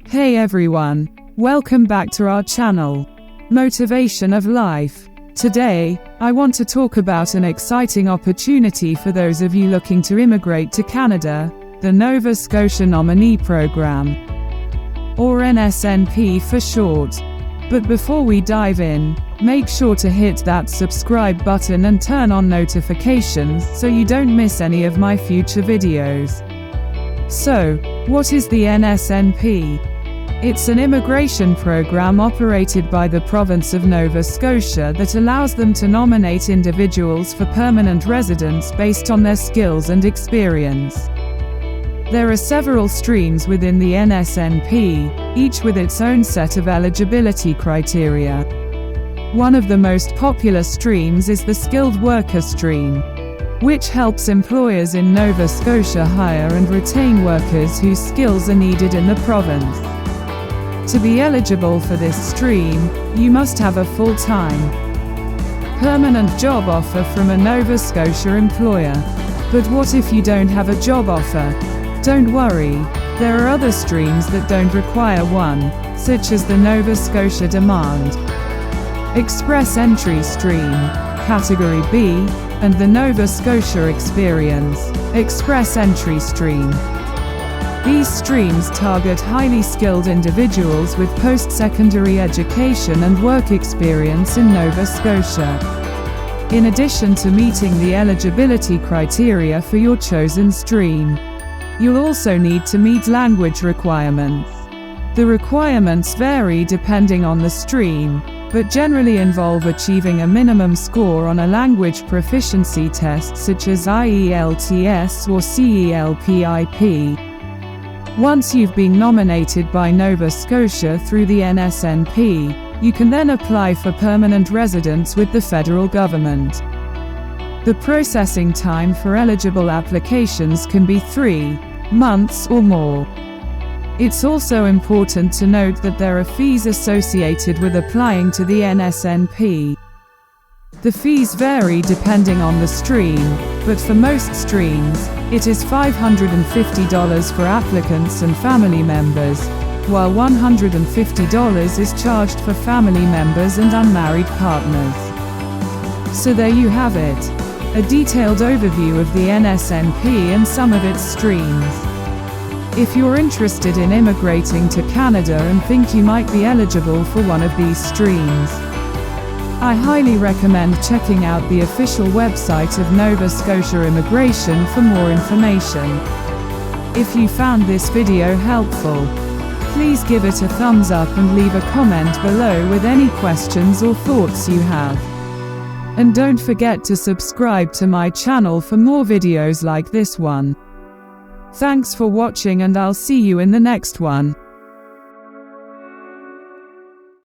Hey everyone, welcome back to our channel, Motivation of Life. Today, I want to talk about an exciting opportunity for those of you looking to immigrate to Canada, the Nova Scotia Nominee Program, or NSNP for short. But before we dive in, make sure to hit that subscribe button and turn on notifications so you don't miss any of my future videos. So, what is the NSNP? It's an immigration program operated by the province of Nova Scotia that allows them to nominate individuals for permanent residence based on their skills and experience. There are several streams within the NSNP, each with its own set of eligibility criteria. One of the most popular streams is the skilled worker stream, which helps employers in Nova Scotia hire and retain workers whose skills are needed in the province. To be eligible for this stream, you must have a full-time, permanent job offer from a Nova Scotia employer. But what if you don't have a job offer? Don't worry, there are other streams that don't require one, such as the Nova Scotia Demand, Express Entry Stream, Category B, and the Nova Scotia Experience, Express Entry Stream. These streams target highly skilled individuals with post-secondary education and work experience in Nova Scotia. In addition to meeting the eligibility criteria for your chosen stream, you'll also need to meet language requirements. The requirements vary depending on the stream, but generally involve achieving a minimum score on a language proficiency test such as IELTS or CELPIP. Once you've been nominated by Nova Scotia through the NSNP, you can then apply for permanent residence with the federal government. The processing time for eligible applications can be 3 months or more. It's also important to note that there are fees associated with applying to the NSNP. The fees vary depending on the stream, but for most streams, it is $550 for applicants and family members, while $150 is charged for family members and unmarried partners. So there you have it, a detailed overview of the NSNP and some of its streams. If you're interested in immigrating to Canada and think you might be eligible for one of these streams, I highly recommend checking out the official website of Nova Scotia Immigration for more information. If you found this video helpful, please give it a thumbs up and leave a comment below with any questions or thoughts you have. And don't forget to subscribe to my channel for more videos like this one. Thanks for watching and I'll see you in the next one.